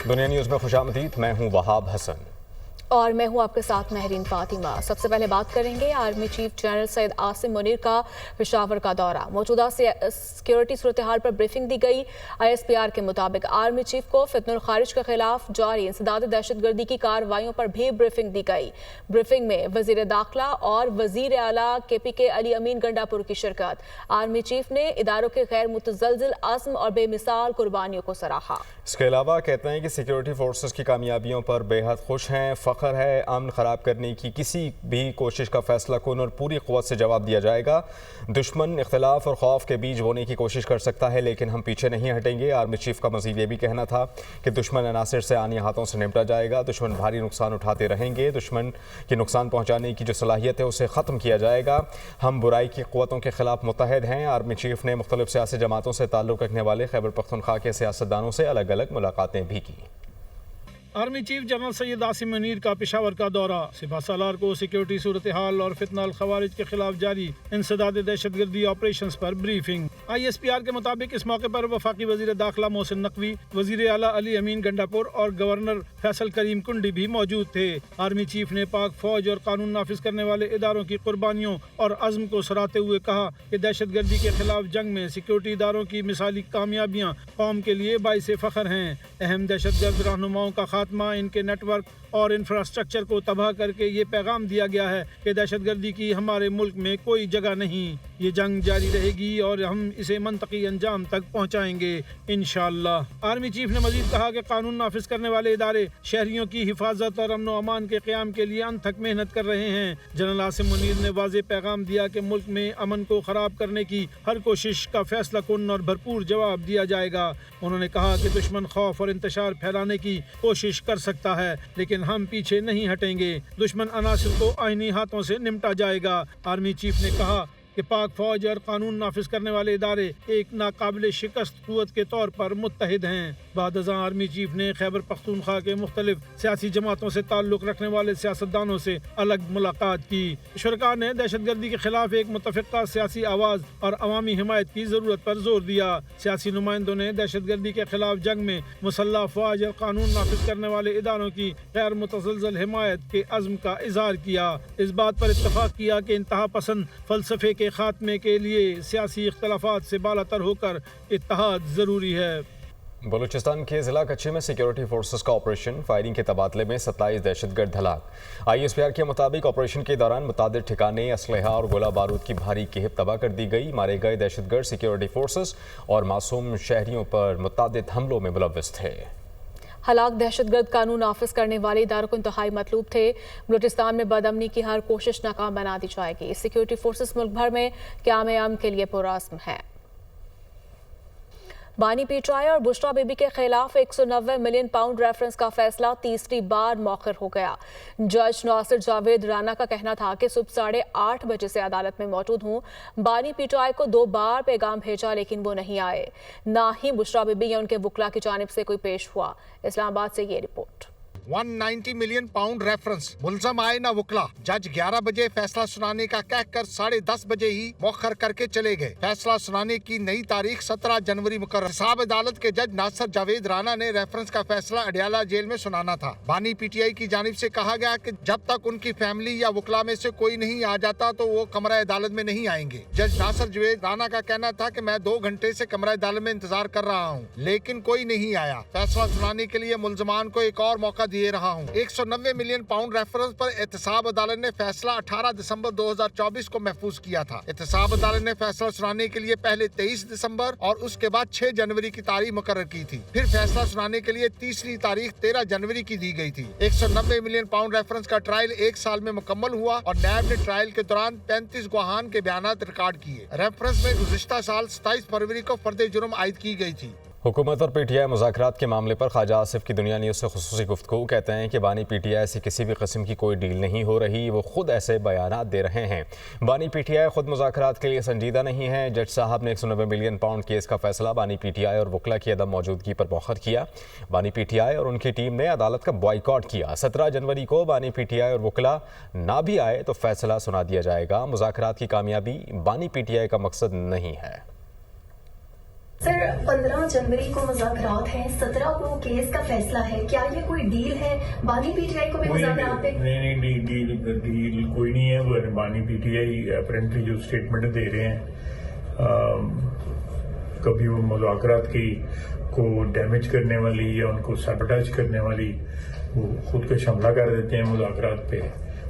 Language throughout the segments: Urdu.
دنیا نیوز میں خوش آمدید، میں ہوں وہاب حسن اور میں ہوں آپ کے ساتھ مہرین فاطمہ۔ سب سے پہلے بات کریں گے army chief general Syed Asim Munir کا پشاور کا دورہ۔ موجودہ سیکیورٹی صورتحال پر بریفنگ دی گئی۔ ISPR کے مطابق آرمی چیف کو فتنہ الخارج کے خلاف جاری انسداد دہشت گردی کی کارروائیوں پر بھی بریفنگ دی گئی۔ بریفنگ میں وزیر داخلہ اور وزیر اعلیٰ KPK علی امین گنڈا پور کی شرکت۔ آرمی چیف نے اداروں کے غیر متزلزل عزم اور بے مثال قربانیوں کو سراہا۔ اس کے علاوہ کہتے ہیں کہ سیکیورٹی فورسز کی کامیابیوں پر بے حد خوش ہیں، فخر ہے، امن خراب کرنے کی کسی بھی کوشش کا فیصلہ کن اور پوری قوت سے جواب دیا جائے گا۔ دشمن اختلاف اور خوف کے بیج بونے کی کوشش کر سکتا ہے لیکن ہم پیچھے نہیں ہٹیں گے۔ آرمی چیف کا مزید یہ بھی کہنا تھا کہ دشمن عناصر سے آنی ہاتھوں سے نمٹا جائے گا، دشمن بھاری نقصان اٹھاتے رہیں گے، دشمن کی نقصان پہنچانے کی جو صلاحیت ہے اسے ختم کیا جائے گا۔ ہم برائی کی قوتوں کے خلاف متحد ہیں۔ آرمی چیف نے مختلف سیاسی جماعتوں سے تعلق رکھنے والے خیبر پختونخوا کے سیاستدانوں سے الگ الگ ملاقاتیں بھی کی۔ Army chief general Syed Asim Munir کا پشاور کا دورہ۔ سپہ سالار کو سیکیورٹی صورتحال اور فتنہ الخوارج کے خلاف جاری انسداد دہشت گردی آپریشنز پر بریفنگ۔ ISPR کے مطابق اس موقع پر وفاقی وزیر داخلہ محسن نقوی، وزیر اعلیٰ علی امین گنڈا پور اور گورنر فیصل کریم کنڈی بھی موجود تھے۔ آرمی چیف نے پاک فوج اور قانون نافذ کرنے والے اداروں کی قربانیوں اور عزم کو سراہتے ہوئے کہا کہ دہشت گردی کے خلاف جنگ میں سیکیورٹی اداروں کی مثالی کامیابیاں قوم کے لیے باعث فخر ہیں۔ اہم دہشت گرد رہنماؤں کا خاتمہ، ان کے نیٹ ورک اور انفراسٹرکچر کو تباہ کر کے یہ پیغام دیا گیا ہے کہ دہشت گردی کی ہمارے ملک میں کوئی جگہ نہیں۔ یہ جنگ جاری رہے گی اور ہم اسے منطقی انجام تک پہنچائیں گے انشاءاللہ۔ آرمی چیف نے مزید کہا کہ قانون نافذ کرنے والے ادارے شہریوں کی حفاظت اور امن و امان کے قیام کے لیے انتھک محنت کر رہے ہیں۔ جنرل عاصم منیر نے واضح پیغام دیا کہ ملک میں امن کو خراب کرنے کی ہر کوشش کا فیصلہ کن اور بھرپور جواب دیا جائے گا۔ انہوں نے کہا کہ دشمن خوف اور انتشار پھیلانے کی کوشش کر سکتا ہے لیکن ہم پیچھے نہیں ہٹیں گے۔ دشمن عناصر کو آئینی ہاتھوں سے نمٹا جائے گا۔ آرمی چیف نے کہا کہ پاک فوج اور قانون نافذ کرنے والے ادارے ایک ناقابل شکست قوت کے طور پر متحد ہیں۔ بعد ازاں آرمی چیف نے خیبر پختونخوا کے مختلف سیاسی جماعتوں سے تعلق رکھنے والے سیاستدانوں سے الگ ملاقات کی۔ شرکاء نے دہشت گردی کے خلاف ایک متفقہ سیاسی آواز اور عوامی حمایت کی ضرورت پر زور دیا۔ سیاسی نمائندوں نے دہشت گردی کے خلاف جنگ میں مسلح افواج اور قانون نافذ کرنے والے اداروں کی غیر متزلزل حمایت کے عزم کا اظہار کیا۔ اس بات پر اتفاق کیا کہ انتہا پسند فلسفے کے خاتمے کے لیے سیاسی اختلافات سے بالاتر ہو کر اتحاد ضروری ہے۔ بلوچستان کے ضلع کچھی میں سیکیورٹی فورسز کا آپریشن، فائرنگ کے تبادلے میں 27 دہشت گرد ہلاک۔ ISPR کے مطابق آپریشن کے دوران متعدد ٹھکانے، اسلحہ اور گولہ بارود کی بھاری کھیپ تباہ کر دی گئی۔ مارے گئے دہشت گرد سیکیورٹی فورسز اور معصوم شہریوں پر متعدد حملوں میں ملوث تھے۔ ہلاک دہشت گرد قانون نافذ کرنے والے اداروں کو انتہائی مطلوب تھے۔ بلوچستان میں بدامنی کی ہر کوشش ناکام بنا دی جائے گی۔ سیکیورٹی فورسز ملک بھر میں قیام امن کے لیے پرعزم ہیں۔ بانی پیٹرائے اور بشرا بی بی کے خلاف 190 ملین پاؤنڈ ریفرنس کا فیصلہ تیسری بار مؤخر ہو گیا۔ جج ناصر جاوید رانا کا کہنا تھا کہ صبح 8:30 بجے سے عدالت میں موجود ہوں۔ بانی پیٹرائے کو 2 بار پیغام بھیجا لیکن وہ نہیں آئے، نہ ہی بشرا بی بی یا ان کے وکلا کی جانب سے کوئی پیش ہوا۔ اسلام آباد سے یہ رپورٹ۔ 190 ملین پاؤنڈ ریفرنس، ملزم آئے نہ وکلا۔ جج 11 بجے فیصلہ سنانے کا کہہ کر 10:30 بجے ہی مؤخر کر کے چلے گئے۔ فیصلہ سنانے کی نئی تاریخ 17 جنوری مقرر۔ حساب عدالت کے جج ناصر جاوید رانا نے ریفرنس کا فیصلہ اڈیالہ جیل میں سنانا تھا۔ بانی PTI کی جانب سے کہا گیا کہ جب تک ان کی فیملی یا وکلا میں سے کوئی نہیں آ جاتا تو وہ کمرہ عدالت میں نہیں آئیں گے۔ جج ناصر جاوید رانا کا کہنا تھا کہ میں 2 گھنٹے سے کمرہ عدالت میں انتظار کر رہا ہوں لیکن کوئی نہیں آیا۔ فیصلہ سنانے کے لیے ملزمان کو ایک اور موقع دیے رہا ہوں۔ 190 ملین پاؤنڈ ریفرنس پر احتساب عدالت نے فیصلہ 18 دسمبر 2024 کو محفوظ کیا تھا۔ احتساب عدالت نے فیصلہ سنانے کے لیے پہلے 23 دسمبر اور اس کے بعد 6 جنوری کی تاریخ مقرر کی تھی۔ پھر فیصلہ سنانے کے لیے تیسری تاریخ 13 جنوری کی دی گئی تھی۔ 190 ملین پاؤنڈ ریفرنس کا ٹرائل 1 سال میں مکمل ہوا اور نیب نے ٹرائل کے دوران 35 گواہان کے بیانات ریکارڈ کیے۔ ریفرنس میں گزشتہ سال 27 فروری کو فرد جرم عائد کی گئی تھی۔ حکومت اور PTI مذاکرات کے معاملے پر خواجہ آصف کی دنیا نیوز سے خصوصی گفتگو۔ کہتے ہیں کہ بانی PTI سے کسی بھی قسم کی کوئی ڈیل نہیں ہو رہی، وہ خود ایسے بیانات دے رہے ہیں۔ بانی PTI خود مذاکرات کے لیے سنجیدہ نہیں ہے۔ جج صاحب نے 190 ملین پاؤنڈ کیس کا فیصلہ بانی PTI اور وکلا کی عدم موجودگی پر مؤخر کیا۔ بانی PTI اور ان کی ٹیم نے عدالت کا بائیکاٹ کیا۔ 17 جنوری کو بانی PTI اور وکلا نہ بھی آئے تو فیصلہ سنا دیا جائے گا۔ مذاکرات کی کامیابی بانی PTI کا مقصد نہیں ہے۔ سر 15 جنوری کو مذاکرات ہیں، 17 کو کیس کا فیصلہ ہے، کیا یہ کوئی ڈیل ہے؟ بانی پی ٹی آئی کو بھی مذاکرات پہ نہیں ڈیل کوئی نہیں ہے. وہ بانی پی ٹی آئی اپیرنٹلی جو اسٹیٹمنٹ دے رہے ہیں، کبھی وہ مذاکرات کو ڈیمیج کرنے والی یا ان کو سیبوٹیج کرنے والی وہ خود کا حملہ کر دیتے ہیں مذاکرات پہ.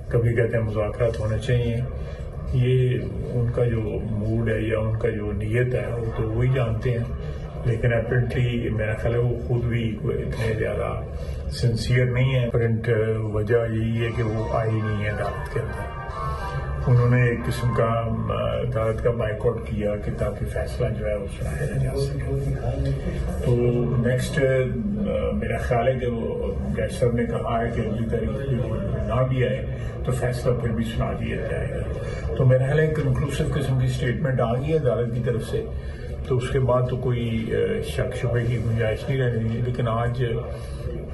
کبھی کہتے ہیں مذاکرات ہونے چاہیے. یہ ان کا جو موڈ ہے یا ان کا جو نیت ہے وہ تو وہی جانتے ہیں. لیکن اپیرنٹلی میرا خیال ہے وہ خود بھی اتنے زیادہ سنسیئر نہیں ہے. اپیرنٹ وجہ یہی ہے کہ وہ آئی نہیں ہے عدالت کے اندر. انہوں نے ایک قسم کا عدالت کا بائیکاٹ کیا کہ تاکہ فیصلہ جو ہے وہ سنایا جا سکے. تو نیکسٹ میرا خیال ہے کہ وہ جج صاحب نے کہا ہے کہ اگلی تاریخ پہ وہ نہ بھی آئے تو فیصلہ پھر بھی سنا دیا جائے گا. تو میرا خیال ہے کنکلوسیو قسم کی اسٹیٹمنٹ آ گئی ہے عدالت کی طرف سے. تو اس کے بعد تو کوئی شک شبے کی گنجائش نہیں رہنی. لیکن آج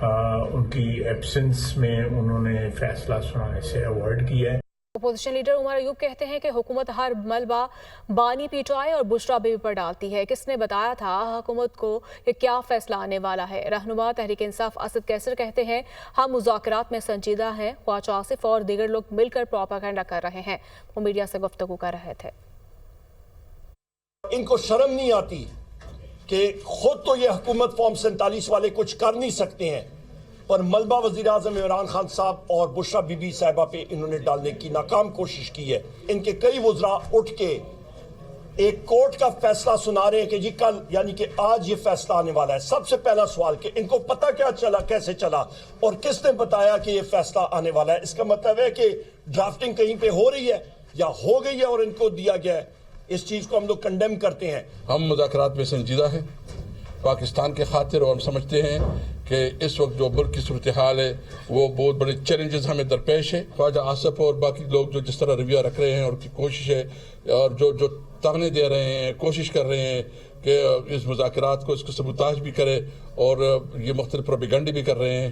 ان کی ایبسنس میں انہوں نے فیصلہ سنانے سے اوائڈ کیا ہے. اپوزیشن لیڈر عمر ایوب کہتے ہیں کہ حکومت ہر ملبہ بانی پی ٹی آئی اور بشرا بیوی پر ڈالتی ہے. کس نے بتایا تھا حکومت کو کہ کیا فیصلہ آنے والا ہے؟ رہنما تحریک انصاف اسد کیسر کہتے ہیں ہم مذاکرات میں سنجیدہ ہیں. خواجہ آصف اور دیگر لوگ مل کر پروپیگنڈا کر رہے ہیں. وہ میڈیا سے گفتگو کر رہے تھے. ان کو شرم نہیں آتی کہ خود تو یہ حکومت فارم 47 والے کچھ کر نہیں سکتے ہیں، پر ملبہ وزیراعظم عمران خان صاحب اور بشرا بی بی صاحبہ پہ انہوں نے ڈالنے کی ناکام کوشش کی ہے. ان کے کئی وزراء اٹھ کے ایک کورٹ کا فیصلہ سنا رہے ہیں کہ جی کل یعنی کہ آج یہ فیصلہ آنے والا ہے. سب سے پہلا سوال کہ ان کو پتہ کیا چلا، کیسے چلا اور کس نے بتایا کہ یہ فیصلہ آنے والا ہے؟ اس کا مطلب ہے کہ ڈرافٹنگ کہیں پہ ہو رہی ہے یا ہو گئی ہے اور ان کو دیا گیا ہے. اس چیز کو ہم لوگ کنڈیم کرتے ہیں. ہم مذاکرات میں سنجیدہ ہیں پاکستان کے خاطر، اور ہم سمجھتے ہیں کہ اس وقت جو ملک کی صورتحال ہے وہ بہت بڑے چیلنجز ہمیں درپیش ہے. خواجہ آصف اور باقی لوگ جو جس طرح رویہ رکھ رہے ہیں اور کی کوشش ہے اور جو تانے دے رہے ہیں، کوشش کر رہے ہیں کہ اس مذاکرات کو اس کو سبوتاژ بھی کرے اور یہ مختلف پروپیگنڈے بھی کر رہے ہیں.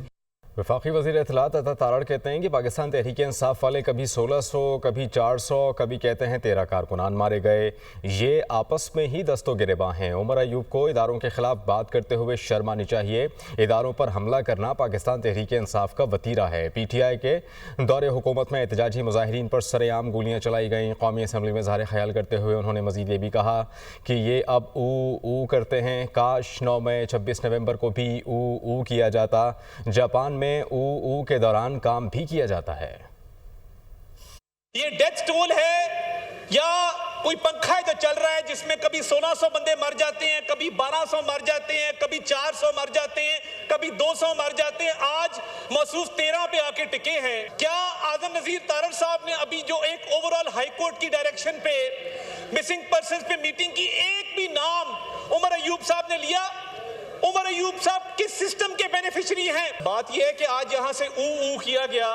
وفاقی وزیر اطلاعات عطا تارڑ کہتے ہیں کہ پاکستان تحریک انصاف والے کبھی 1600 کبھی 400 کبھی کہتے ہیں 13 کارکنان مارے گئے. یہ آپس میں ہی دست و گریباں ہیں. عمر ایوب کو اداروں کے خلاف بات کرتے ہوئے شرم آنی چاہیے. اداروں پر حملہ کرنا پاکستان تحریک انصاف کا وتیرہ ہے. پی ٹی آئی کے دور حکومت میں احتجاجی مظاہرین پر سر عام گولیاں چلائی گئیں. قومی اسمبلی میں اظہار خیال کرتے ہوئے انہوں نے مزید یہ بھی کہا کہ یہ اب او کرتے ہیں. کاش 9 مئی 26 نومبر کو بھی او کیا جاتا. جاپان میں او کے دوران کام بھی کیا جاتا ہے. یہ ڈیتھ ٹول ہے یا کوئی پنکھا ہے جو چل رہا ہے جس میں کبھی 1600 بندے مر جاتے ہیں، کبھی 1200 مر جاتے ہیں، کبھی 400 مر جاتے ہیں، کبھی 200 مر جاتے ہیں. آج موصوف 13 پہ آ کے ٹکے ہیں. کیا اعظم نذیر تارڑ صاحب نے ابھی جو ایک اوورال ہائی کورٹ کی ڈائریکشن پہ مسنگ پرسنز پہ میٹنگ کی، ایک بھی نام عمر ایوب صاحب نے لیا؟ عمر ایوب صاحب کس سسٹم کے بینیفیشری ہیں؟ بات یہ ہے کہ آج یہاں سے او کیا گیا.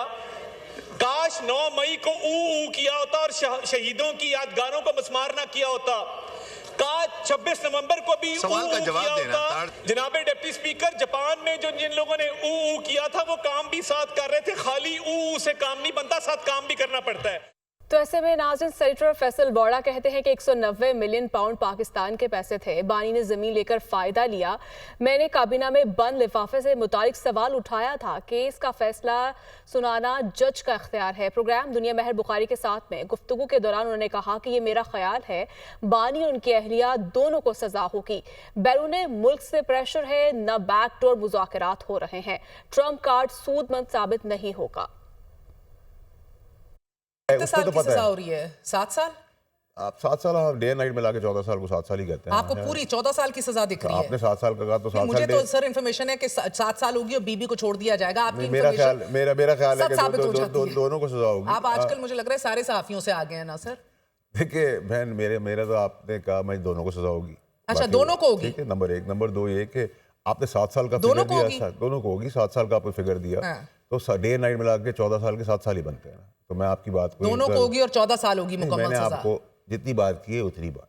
کاش 9 مئی کو او کیا ہوتا اور شہیدوں کی یادگاروں کو مسمار نہ کیا ہوتا. کاش 26 نومبر کو بھی سوال کا جواب کیا دینا ہوتا. جناب ڈپٹی سپیکر، جاپان میں جن لوگوں نے او کیا تھا وہ کام بھی ساتھ کر رہے تھے. خالی او سے کام نہیں بنتا، ساتھ کام بھی کرنا پڑتا ہے. تو ایسے میں ناظرین سینیٹر فیصل بوڑا کہتے ہیں کہ 190 ملین پاؤنڈ پاکستان کے پیسے تھے. بانی نے زمین لے کر فائدہ لیا. میں نے کابینہ میں بند لفافے سے متعلق سوال اٹھایا تھا. کیس کا فیصلہ سنانا جج کا اختیار ہے. پروگرام دنیا مہر بخاری کے ساتھ میں گفتگو کے دوران انہوں نے کہا کہ یہ میرا خیال ہے بانی اور ان کی اہلیہ دونوں کو سزا ہوگی. بیرون ملک سے پریشر ہے، نہ بیک ڈور مذاکرات ہو رہے ہیں. ٹرمپ کارڈ سود مند ثابت نہیں ہوگا. کتنے سال کی سزا ہو رہی ہے؟ 7 سال؟ آپ 7 سال آپ ڈے نائٹ میں لا کے 14 سال کو 7 سال ہی کہتے ہیں. آپ کو پوری 14 سال کی سزا دکھ رہی ہے؟ آپ نے 7 سال کا کہا تو 7 سال. مجھے تو سر انفارمیشن ہے کہ 7 سال ہوگی اور بی بی کو چھوڑ دیا جائے گا. آپ کی میرا خیال ہے کہ دونوں کو سزا ہوگی. آپ آج کل مجھے لگ رہا ہے سارے صحافیوں سے آگے ہیں نا سر؟ دیکھیں بہن، میرا تو آپ نے کہا میں دونوں کو سزا ہوگی. اچھا، دونوں کو ہوگی. ٹھیک ہے، نمبر 1. نمبر 2 یہ کہ آپ نے 7 سال کا فگر دیا. دونوں کو ہوگی. 7 سال کا آپ نے فگر دیا تو ڈے نائٹ میں لا کے 14 سال کے 7 سال ہی بنتے ہیں. تو میں آپ کی بات کو دونوں کو ہوگی اور 14 سال ہوگی مکمل سزا. میں نے آپ کو جتنی بات کی ہے اتنی بات